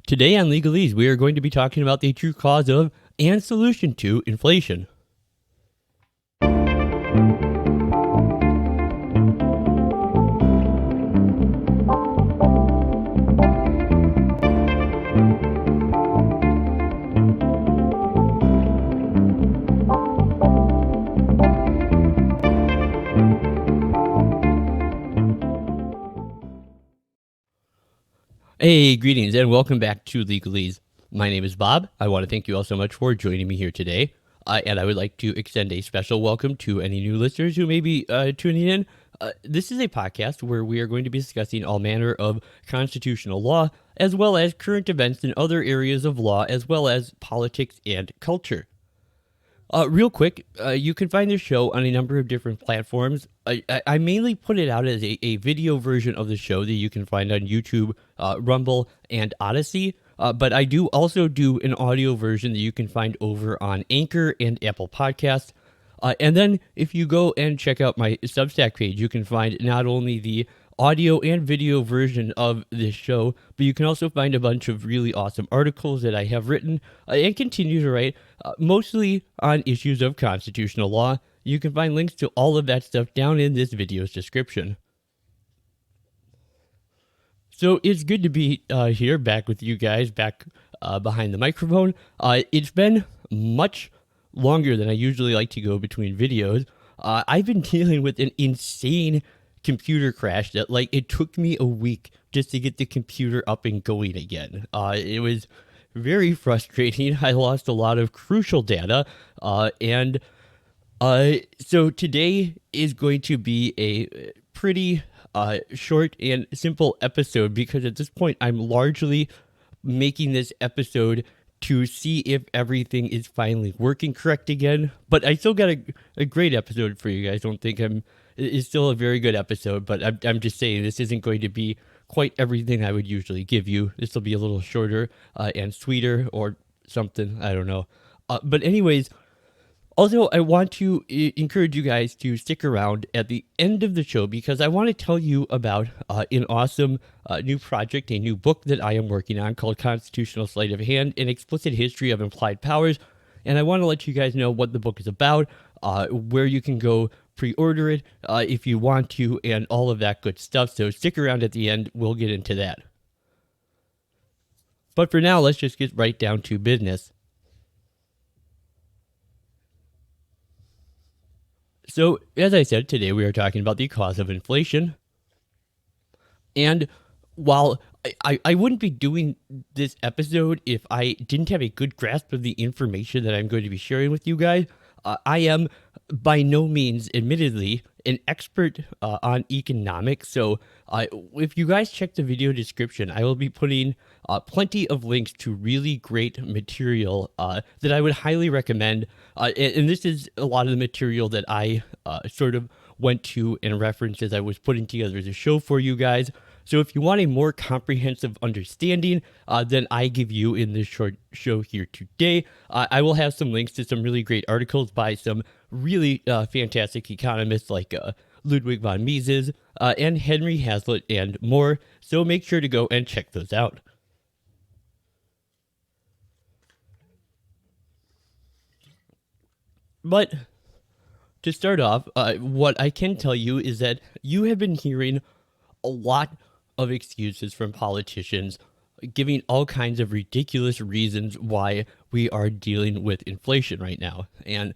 Today on Legalese, we are going to be talking about the true cause of and solution to inflation. Hey, greetings and welcome back to Legalese. My name is Bob. I want to thank you all so much for joining me here today. And I would like to extend a special welcome to any new listeners who may be tuning in. This is a podcast where we are going to be discussing all manner of constitutional law, as well as current events in other areas of law, as well as politics and culture. Real quick, you can find this show on a number of different platforms. I mainly put it out as a video version of the show that you can find on YouTube, Rumble, and Odyssey. But I do also do an audio version that you can find over on Anchor and Apple Podcasts. And then if you go and check out my Substack page, you can find not only the audio and video version of this show, but you can also find a bunch of really awesome articles that I have written and continue to write, mostly on issues of constitutional law. You can find links to all of that stuff down in this video's description. So it's good to be here back with you guys, back behind the microphone. It's been much longer than I usually like to go between videos. I've been dealing with an insane computer crash that it took me a week just to get the computer up and going again. It was very frustrating. I lost a lot of crucial data, and so today is going to be a pretty short and simple episode, because at this point I'm largely making this episode to see if everything is finally working correct again. But I still got a great episode for you guys. Don't think it's still a very good episode, but I'm just saying this isn't going to be quite everything I would usually give you. This will be a little shorter and sweeter or something. I don't know. But anyways, also I want to encourage you guys to stick around at the end of the show, because I want to tell you about an awesome new project, a new book that I am working on called Constitutional Sleight of Hand, An Explicit History of Implied Powers. And I want to let you guys know what the book is about, where you can go pre-order it if you want to, and all of that good stuff. So stick around at the end. We'll get into that. But for now, let's just get right down to business. So, as I said, today we are talking about the cause of inflation. And while I wouldn't be doing this episode if I didn't have a good grasp of the information that I'm going to be sharing with you guys, I am by no means, admittedly, an expert on economics. So if you guys check the video description, I will be putting plenty of links to really great material that I would highly recommend. And this is a lot of the material that I sort of went to and referenced as I was putting together the show for you guys. So if you want a more comprehensive understanding than I give you in this short show here today, I will have some links to some really great articles by some really fantastic economists like Ludwig von Mises and Henry Hazlitt and more. So make sure to go and check those out. But to start off, what I can tell you is that you have been hearing a lot of excuses from politicians giving all kinds of ridiculous reasons why we are dealing with inflation right now. And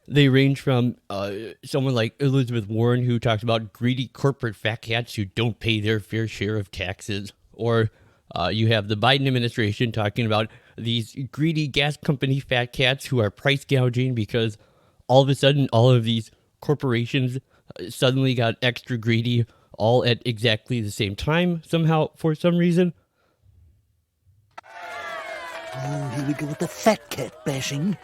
they range from someone like Elizabeth Warren, who talks about greedy corporate fat cats who don't pay their fair share of taxes, or you have the Biden administration talking about these greedy gas company fat cats who are price gouging because all of a sudden all of these corporations suddenly got extra greedy all at exactly the same time somehow for some reason. Oh, here we go with the fat cat bashing.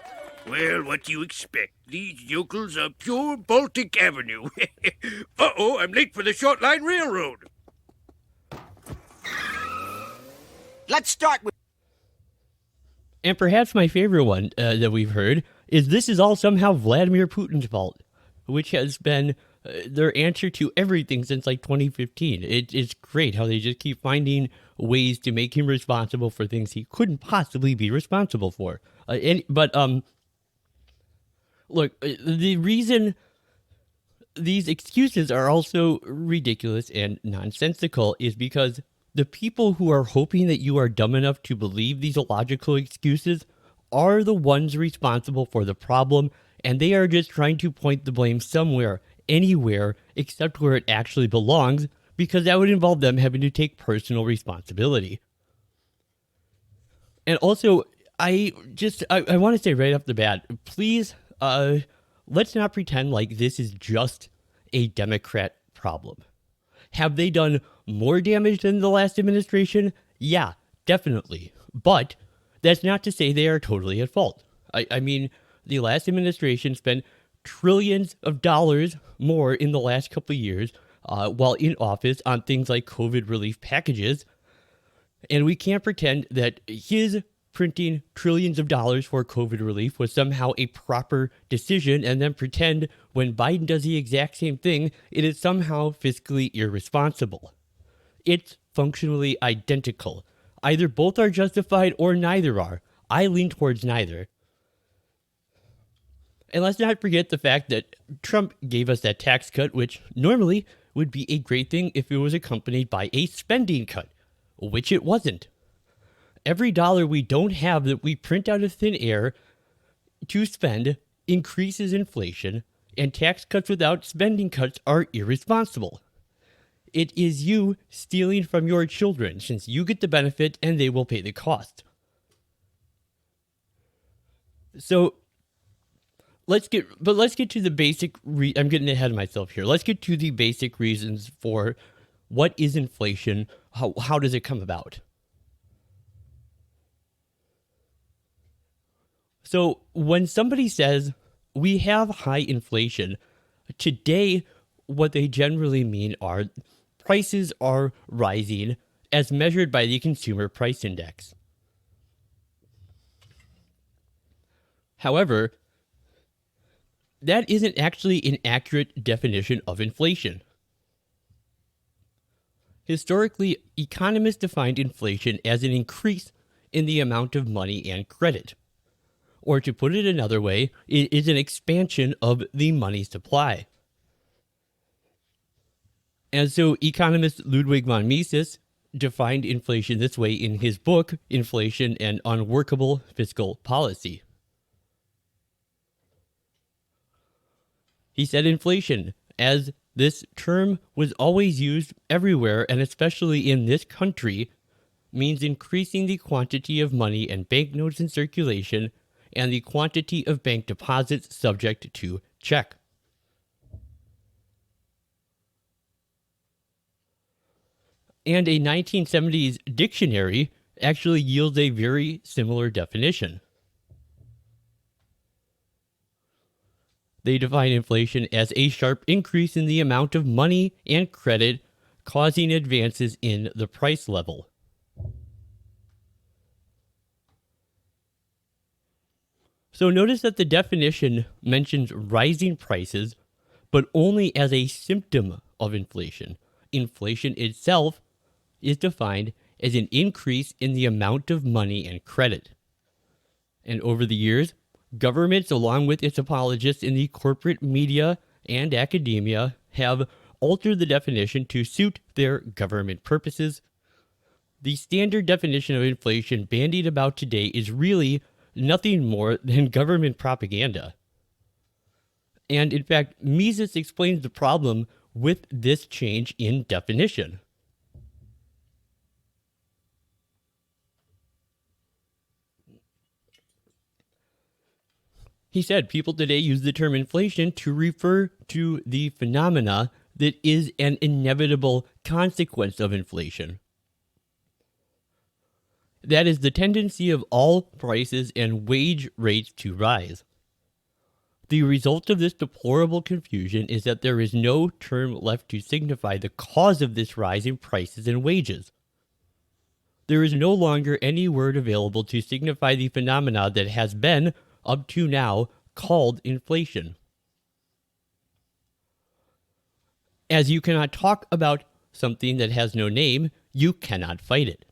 Well, what do you expect? These yokels are pure Baltic Avenue. Uh-oh, I'm late for the Short Line Railroad. Let's start with... And perhaps my favorite one that we've heard is this is all somehow Vladimir Putin's fault, which has been their answer to everything since like 2015. It's great how they just keep finding ways to make him responsible for things he couldn't possibly be responsible for. Look, the reason these excuses are also ridiculous and nonsensical is because the people who are hoping that you are dumb enough to believe these illogical excuses are the ones responsible for the problem, and they are just trying to point the blame somewhere, anywhere, except where it actually belongs, because that would involve them having to take personal responsibility. And also, I want to say right off the bat, please, let's not pretend like this is just a Democrat problem. Have they done more damage than the last administration? Yeah, definitely. But that's not to say they are totally at fault. I mean, the last administration spent trillions of dollars more in the last couple of years while in office on things like COVID relief packages. And we can't pretend that his printing trillions of dollars for COVID relief was somehow a proper decision and then pretend when Biden does the exact same thing, it is somehow fiscally irresponsible. It's functionally identical. Either both are justified or neither are. I lean towards neither. And let's not forget the fact that Trump gave us that tax cut, which normally would be a great thing if it was accompanied by a spending cut, which it wasn't. Every dollar we don't have that we print out of thin air to spend increases inflation, and tax cuts without spending cuts are irresponsible. It is you stealing from your children, since you get the benefit and they will pay the cost. So let's get to the basic I'm getting ahead of myself here. Let's get to the basic reasons for what is inflation, how does it come about? So when somebody says we have high inflation, today what they generally mean are prices are rising as measured by the Consumer Price Index. However, that isn't actually an accurate definition of inflation. Historically, economists defined inflation as an increase in the amount of money and credit. Or to put it another way, it is an expansion of the money supply. And so economist Ludwig von Mises defined inflation this way in his book, Inflation and Unworkable Fiscal Policy. He said inflation, as this term was always used everywhere and especially in this country, means increasing the quantity of money and banknotes in circulation and the quantity of bank deposits subject to check. And a 1970s dictionary actually yields a very similar definition. They define inflation as a sharp increase in the amount of money and credit, causing advances in the price level. So notice that the definition mentions rising prices, but only as a symptom of inflation. Inflation itself is defined as an increase in the amount of money and credit. And over the years, governments, along with its apologists in the corporate media and academia, have altered the definition to suit their government purposes. The standard definition of inflation bandied about today is really nothing more than government propaganda. And in fact, Mises explains the problem with this change in definition. He said people today use the term inflation to refer to the phenomena that is an inevitable consequence of inflation. That is the tendency of all prices and wage rates to rise. The result of this deplorable confusion is that there is no term left to signify the cause of this rise in prices and wages. There is no longer any word available to signify the phenomena that has been, up to now, called inflation. As you cannot talk about something that has no name, you cannot fight it.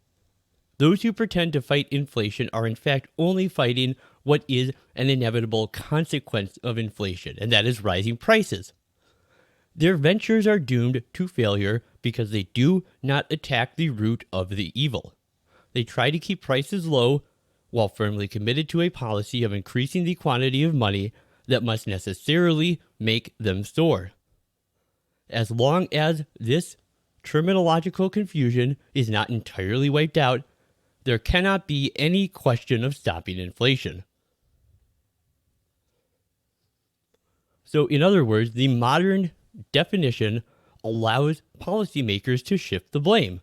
Those who pretend to fight inflation are in fact only fighting what is an inevitable consequence of inflation, and that is rising prices. Their ventures are doomed to failure because they do not attack the root of the evil. They try to keep prices low while firmly committed to a policy of increasing the quantity of money that must necessarily make them soar. As long as this terminological confusion is not entirely wiped out, there cannot be any question of stopping inflation. So, in other words, the modern definition allows policymakers to shift the blame.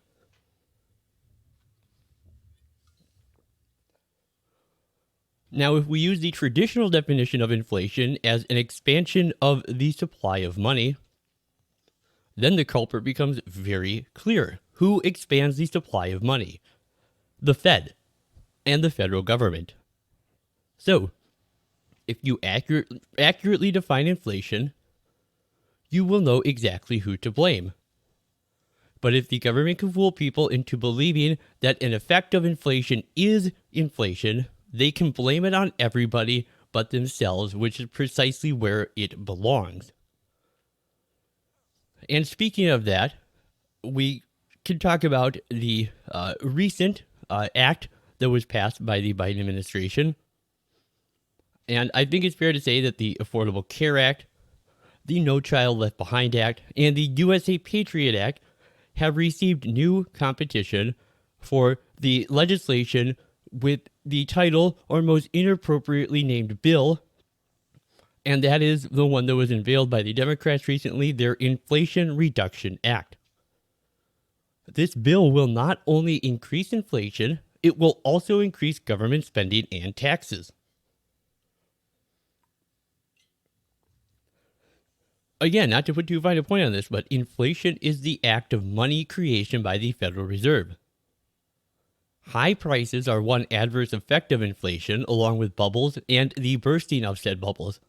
Now, if we use the traditional definition of inflation as an expansion of the supply of money, then the culprit becomes very clear. Who expands the supply of money? The Fed and the federal government. So, if you accurately define inflation, you will know exactly who to blame. But if the government can fool people into believing that an effect of inflation is inflation, they can blame it on everybody but themselves, which is precisely where it belongs. And speaking of that, we can talk about the recent act that was passed by the Biden administration. And I think it's fair to say that the Affordable Care Act, the No Child Left Behind Act, and the USA Patriot Act have received new competition for the legislation with the title or most inappropriately named bill, and that is the one that was unveiled by the Democrats recently, their Inflation Reduction Act. This bill will not only increase inflation, it will also increase government spending and taxes. Again, not to put too fine a point on this, but inflation is the act of money creation by the Federal Reserve. High prices are one adverse effect of inflation, along with bubbles and the bursting of said bubbles.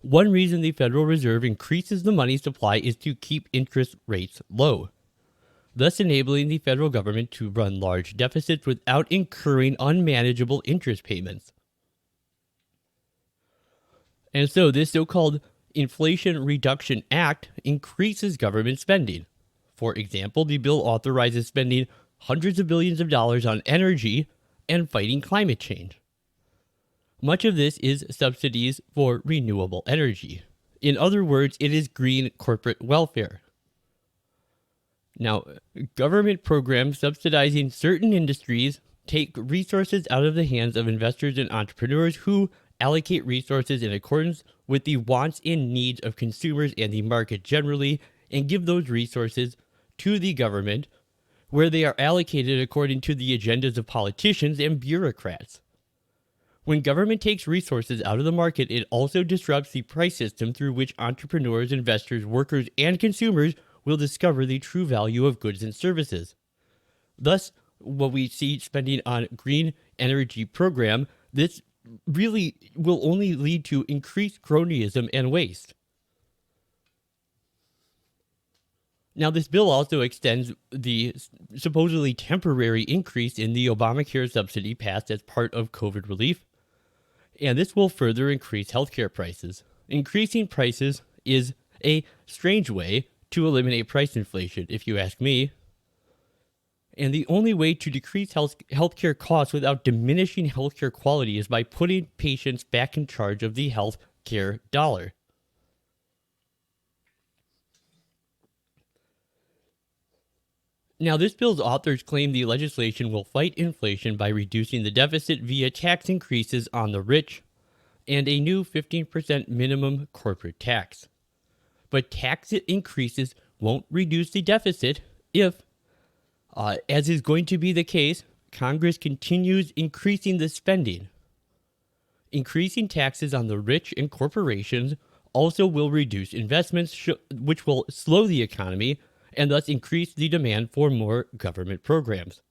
One reason the Federal Reserve increases the money supply is to keep interest rates low, thus enabling the federal government to run large deficits without incurring unmanageable interest payments. And so this so-called Inflation Reduction Act increases government spending. For example, the bill authorizes spending hundreds of billions of dollars on energy and fighting climate change. Much of this is subsidies for renewable energy. In other words, it is green corporate welfare. Now, government programs subsidizing certain industries take resources out of the hands of investors and entrepreneurs who allocate resources in accordance with the wants and needs of consumers and the market generally, and give those resources to the government, where they are allocated according to the agendas of politicians and bureaucrats. When government takes resources out of the market, it also disrupts the price system through which entrepreneurs, investors, workers, and consumers will discover the true value of goods and services. Thus, what we see spending on green energy program, this really will only lead to increased cronyism and waste. Now, this bill also extends the supposedly temporary increase in the Obamacare subsidy passed as part of COVID relief, and this will further increase healthcare prices. Increasing prices is a strange way to eliminate price inflation, if you ask me. And the only way to decrease healthcare costs without diminishing healthcare quality is by putting patients back in charge of the healthcare dollar. Now, this bill's authors claim the legislation will fight inflation by reducing the deficit via tax increases on the rich and a new 15% minimum corporate tax. But tax increases won't reduce the deficit if, as is going to be the case, Congress continues increasing the spending. Increasing taxes on the rich and corporations also will reduce investments, which will slow the economy and thus increase the demand for more government programs.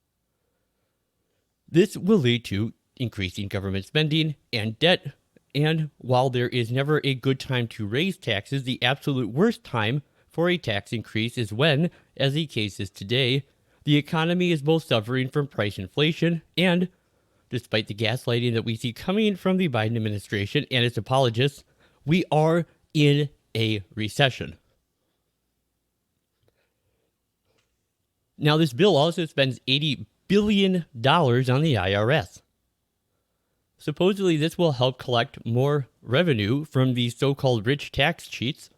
This will lead to increasing government spending and debt, and while there is never a good time to raise taxes, the absolute worst time for a tax increase is when, as the case is today, the economy is both suffering from price inflation and, despite the gaslighting that we see coming from the Biden administration and its apologists, we are in a recession. Now, this bill also spends $80 billion on the IRS. Supposedly, this will help collect more revenue from the so-called rich tax cheats,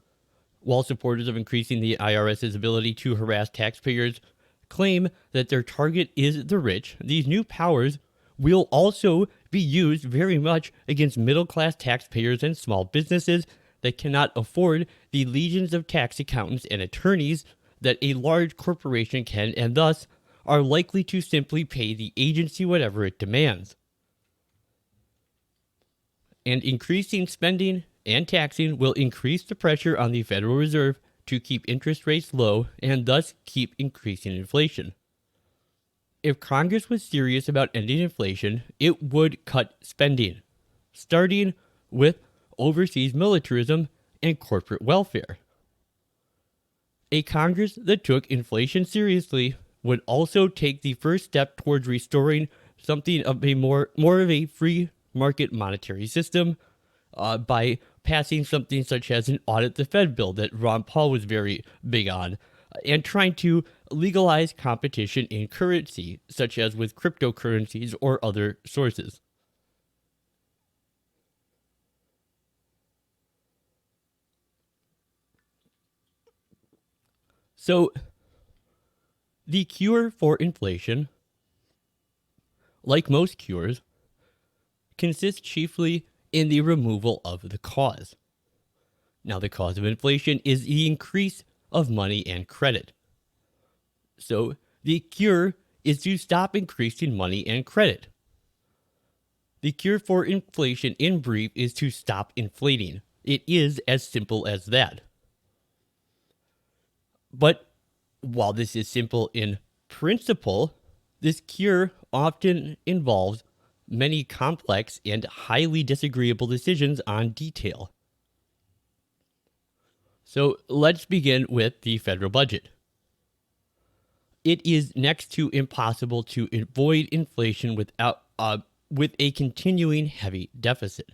while supporters of increasing the IRS's ability to harass taxpayers claim that their target is the rich. These new powers will also be used very much against middle-class taxpayers and small businesses that cannot afford the legions of tax accountants and attorneys that a large corporation can, and thus are likely to simply pay the agency whatever it demands. And increasing spending and taxing will increase the pressure on the Federal Reserve to keep interest rates low and thus keep increasing inflation. If Congress was serious about ending inflation, it would cut spending, starting with overseas militarism and corporate welfare. A Congress that took inflation seriously would also take the first step towards restoring something of a more of a free market monetary system by passing something such as an audit the Fed bill that Ron Paul was very big on, and trying to legalize competition in currency, such as with cryptocurrencies or other sources. So, the cure for inflation, like most cures, consists chiefly in the removal of the cause. Now, the cause of inflation is the increase of money and credit. So, the cure is to stop increasing money and credit. The cure for inflation, in brief, is to stop inflating. It is as simple as that. But while this is simple in principle, this cure often involves many complex and highly disagreeable decisions on detail. So let's begin with the federal budget. It is next to impossible to avoid inflation with a continuing heavy deficit.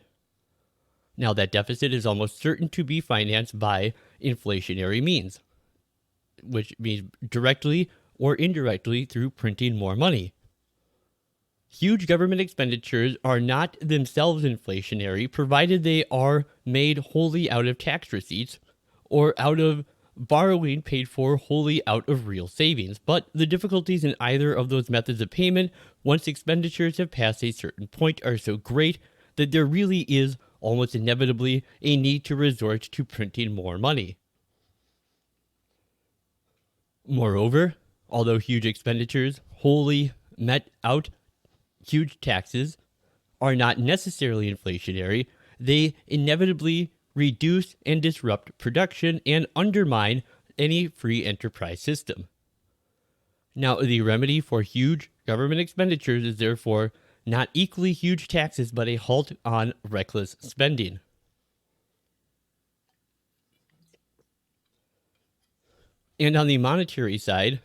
Now, that deficit is almost certain to be financed by inflationary means, which means directly or indirectly through printing more money. Huge government expenditures are not themselves inflationary, provided they are made wholly out of tax receipts or out of borrowing paid for wholly out of real savings. But the difficulties in either of those methods of payment, once expenditures have passed a certain point, are so great that there really is almost inevitably a need to resort to printing more money. Moreover, although huge expenditures wholly met out huge taxes are not necessarily inflationary, they inevitably reduce and disrupt production and undermine any free enterprise system. Now, the remedy for huge government expenditures is therefore not equally huge taxes, but a halt on reckless spending. And on the monetary side,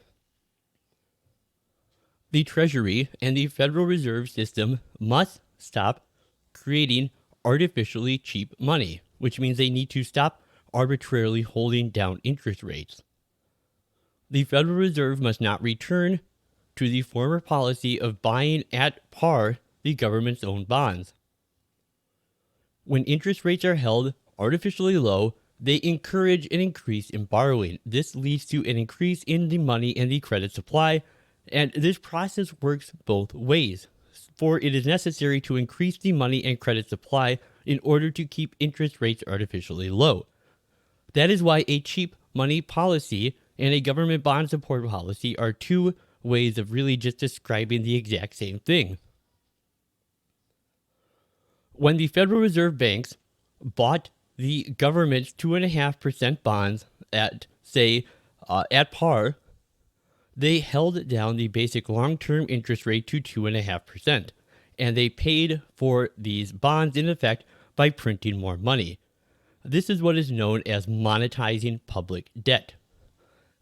the Treasury and the Federal Reserve System must stop creating artificially cheap money, which means they need to stop arbitrarily holding down interest rates. The Federal Reserve must not return to the former policy of buying at par the government's own bonds. When interest rates are held artificially low, they encourage an increase in borrowing. This leads to an increase in the money and the credit supply, and this process works both ways, for it is necessary to increase the money and credit supply in order to keep interest rates artificially low. That is why a cheap money policy and a government bond support policy are two ways of really just describing the exact same thing. When the Federal Reserve banks bought the government's 2.5% bonds at, say, at par, they held down the basic long-term interest rate to 2.5%, and they paid for these bonds in effect by printing more money. This is what is known as monetizing public debt.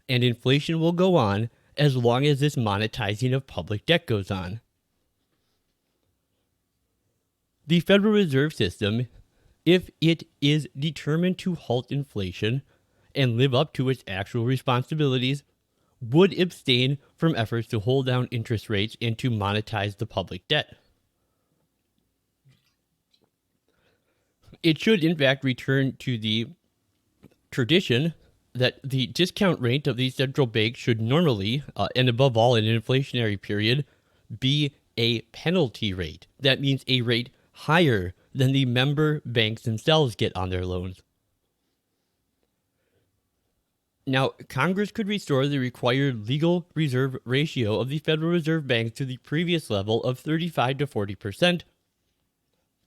And inflation will go on as long as this monetizing of public debt goes on. The Federal Reserve System, if it is determined to halt inflation and live up to its actual responsibilities, would abstain from efforts to hold down interest rates and to monetize the public debt. It should, in fact, return to the tradition that the discount rate of these central banks should normally, and above all in an inflationary period, be a penalty rate. That means a rate higher than the member banks themselves get on their loans. Now, Congress could restore the required legal reserve ratio of the Federal Reserve Bank to the previous level of 35 to 40%,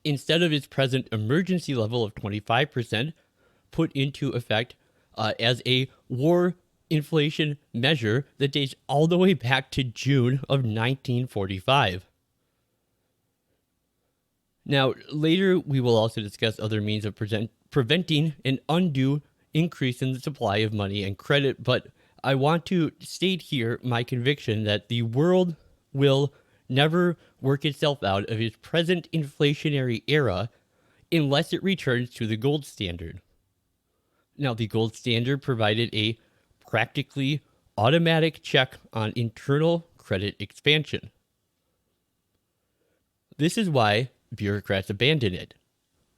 instead of its present emergency level of 25%, put into effect as a war inflation measure that dates all the way back to June of 1945. Now, later we will also discuss other means of preventing an undue increase in the supply of money and credit, but I want to state here my conviction that the world will never work itself out of its present inflationary era unless it returns to the gold standard. Now, the gold standard provided a practically automatic check on internal credit expansion. This is why bureaucrats abandon it.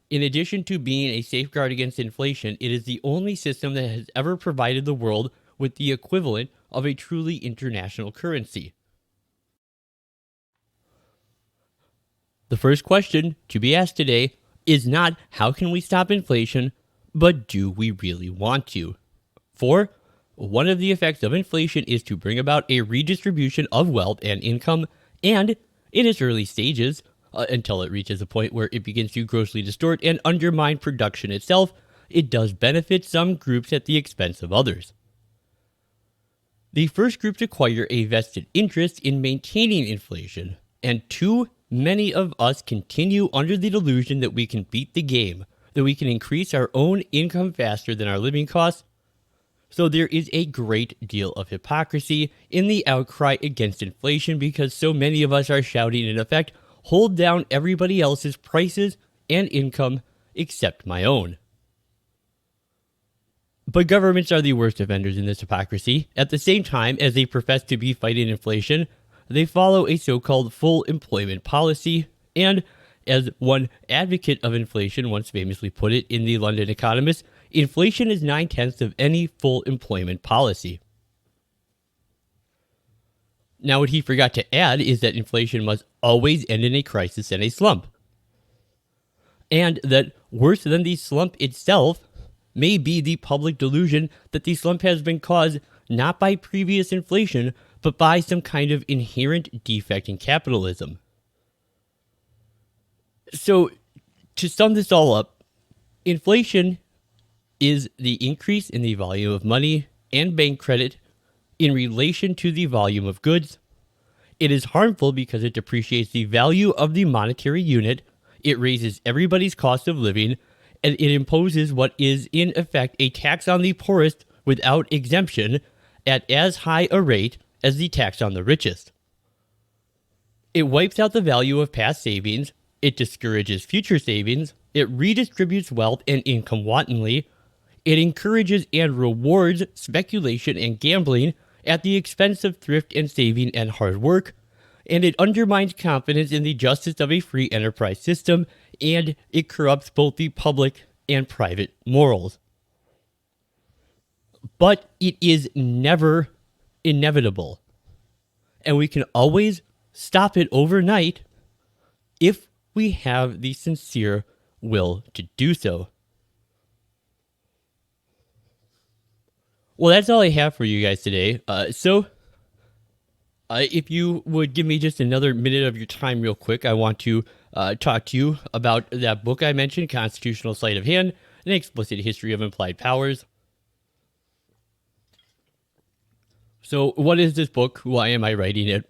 In addition to being a safeguard against inflation, it is the only system that has ever provided the world with the equivalent of a truly international currency. The first question to be asked today is not how can we stop inflation, but do we really want to? For one of the effects of inflation is to bring about a redistribution of wealth and income, and in its early stages, until it reaches a point where it begins to grossly distort and undermine production itself, it does benefit some groups at the expense of others. The first groups acquire a vested interest in maintaining inflation, and too many of us continue under the delusion that we can beat the game, that we can increase our own income faster than our living costs. So there is a great deal of hypocrisy in the outcry against inflation because so many of us are shouting in effect, hold down everybody else's prices and income except my own. But governments are the worst offenders in this hypocrisy. At the same time as they profess to be fighting inflation, they follow a so-called full employment policy, and as one advocate of inflation once famously put it in the London Economist, inflation is 9/10 of any full employment policy. Now, what he forgot to add is that inflation must always end in a crisis and a slump. And that worse than the slump itself may be the public delusion that the slump has been caused not by previous inflation, but by some kind of inherent defect in capitalism. So, to sum this all up, inflation is the increase in the volume of money and bank credit in relation to the volume of goods. It is harmful because it depreciates the value of the monetary unit, it raises everybody's cost of living, and it imposes what is in effect a tax on the poorest without exemption at as high a rate as the tax on the richest. It wipes out the value of past savings, it discourages future savings, it redistributes wealth and income wantonly, it encourages and rewards speculation and gambling at the expense of thrift and saving and hard work, and it undermines confidence in the justice of a free enterprise system, and it corrupts both the public and private morals. But it is never inevitable, and we can always stop it overnight if we have the sincere will to do so. Well, that's all I have for you guys today. If you would give me just another minute of your time real quick, I want to talk to you about that book I mentioned, Constitutional Sleight of Hand, An Explicit History of Implied Powers. So what is this book? Why am I writing it?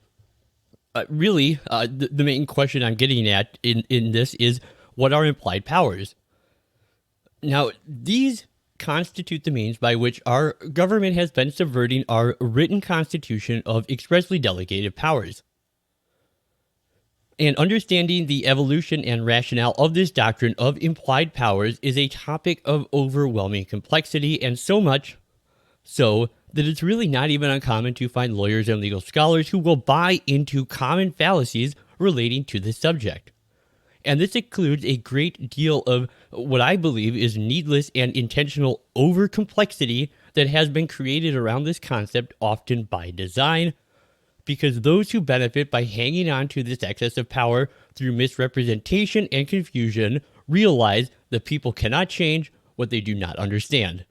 The main question I'm getting at in this is, what are implied powers? Now, these constitute the means by which our government has been subverting our written constitution of expressly delegated powers. And understanding the evolution and rationale of this doctrine of implied powers is a topic of overwhelming complexity, and so much so that it's really not even uncommon to find lawyers and legal scholars who will buy into common fallacies relating to this subject. And this includes a great deal of what I believe is needless and intentional overcomplexity that has been created around this concept, often by design, because those who benefit by hanging on to this excess of power through misrepresentation and confusion realize that people cannot change what they do not understand.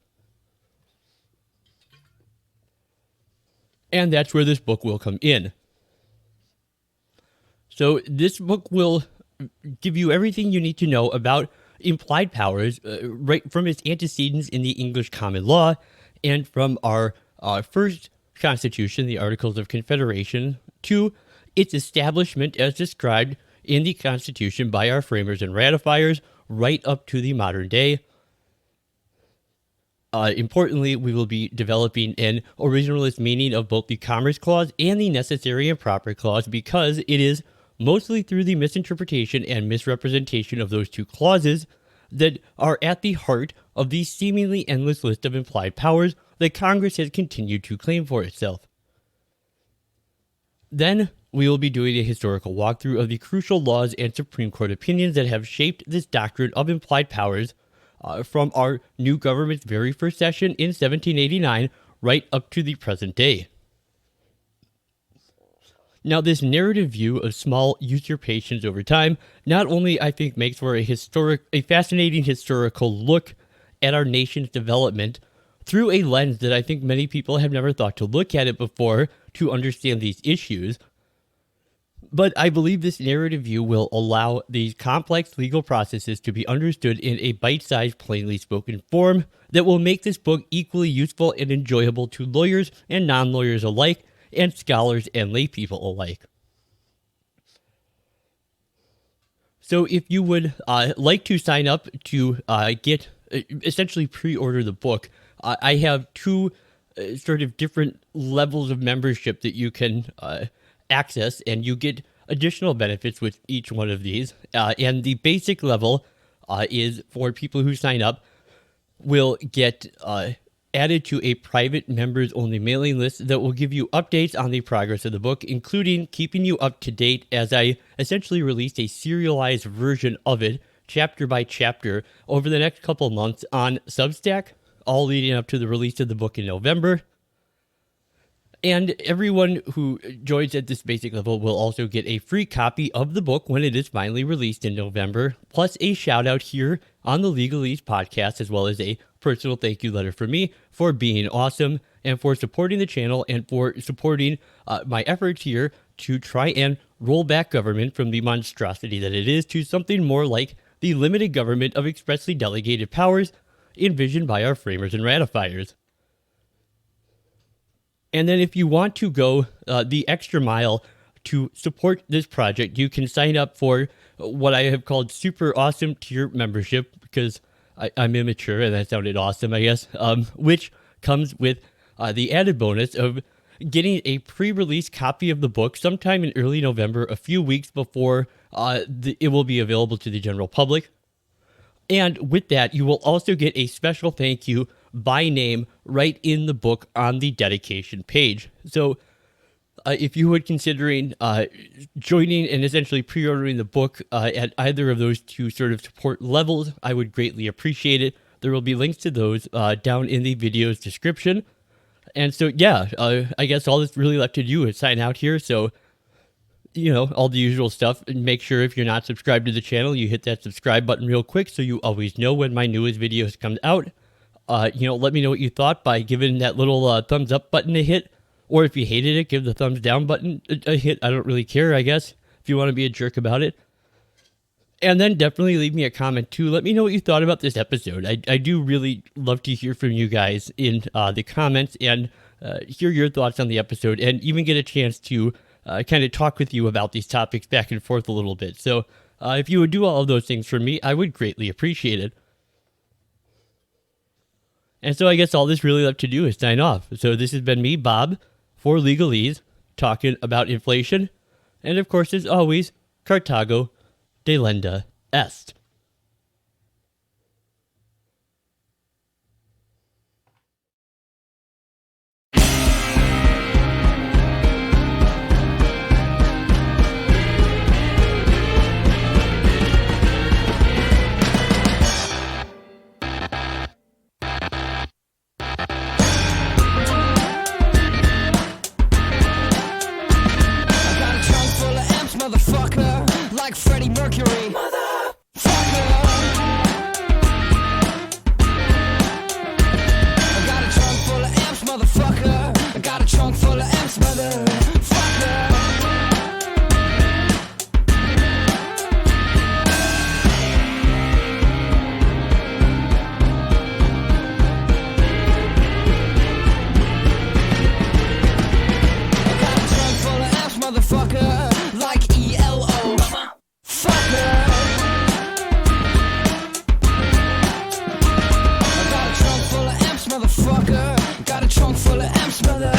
And that's where this book will come in. So this book will give you everything you need to know about implied powers, right from its antecedents in the English common law and from our first Constitution, the Articles of Confederation, to its establishment as described in the Constitution by our framers and ratifiers, right up to the modern day. Importantly, we will be developing an originalist meaning of both the Commerce Clause and the Necessary and Proper Clause, because it is mostly through the misinterpretation and misrepresentation of those two clauses that are at the heart of the seemingly endless list of implied powers that Congress has continued to claim for itself. Then we will be doing a historical walkthrough of the crucial laws and Supreme Court opinions that have shaped this doctrine of implied powers from our new government's very first session in 1789 right up to the present day. Now, this narrative view of small usurpations over time not only, I think, makes for a fascinating historical look at our nation's development through a lens that I think many people have never thought to look at it before to understand these issues, but I believe this narrative view will allow these complex legal processes to be understood in a bite-sized, plainly spoken form that will make this book equally useful and enjoyable to lawyers and non-lawyers alike, and scholars and lay people alike. So if you would like to sign up to get essentially pre-order the book, I have two sort of different levels of membership that you can access, and you get additional benefits with each one of these. And the basic level is for people who sign up will get added to a private members only mailing list that will give you updates on the progress of the book, including keeping you up to date as I essentially release a serialized version of it, chapter by chapter, over the next couple months on Substack, all leading up to the release of the book in November. And everyone who joins at this basic level will also get a free copy of the book when it is finally released in November, plus a shout out here on the Legalese podcast, as well as a personal thank you letter from me for being awesome and for supporting the channel and for supporting my efforts here to try and roll back government from the monstrosity that it is to something more like the limited government of expressly delegated powers envisioned by our framers and ratifiers. And then if you want to go the extra mile to support this project, you can sign up for what I have called super awesome tier membership, because I'm immature and that sounded awesome, I guess, which comes with the added bonus of getting a pre-release copy of the book sometime in early November, a few weeks before it will be available to the general public. And with that, you will also get a special thank you by name right in the book on the dedication page. So if you would considering joining and essentially pre-ordering the book at either of those two sort of support levels, I would greatly appreciate it. There will be links to those down in the video's description. And so, yeah, I guess all that's really left to do is sign out here. So, you know, all the usual stuff. And make sure if you're not subscribed to the channel, you hit that subscribe button real quick so you always know when my newest videos come out. Let me know what you thought by giving that little thumbs up button a hit. Or if you hated it, give the thumbs down button a hit. I don't really care, I guess, if you want to be a jerk about it. And then definitely leave me a comment, too. Let me know what you thought about this episode. I do really love to hear from you guys in the comments and hear your thoughts on the episode, and even get a chance to kind of talk with you about these topics back and forth a little bit. So if you would do all of those things for me, I would greatly appreciate it. And so I guess all this really left to do is sign off. So this has been me, Bob, for Legalese, talking about inflation. And of course, as always, Carthago delenda est. Motherfucker, like Freddie Mercury. Motherfucker. I got a trunk full of amps, motherfucker. I got a trunk full of amps, motherfucker. I got a trunk full of amps, motherfucker. Like ELO, fucker. I got a trunk full of amps, motherfucker. Got a trunk full of amps, motherfucker.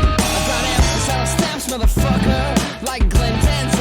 I got amps that sell stamps, motherfucker. Like Glenn Danzig.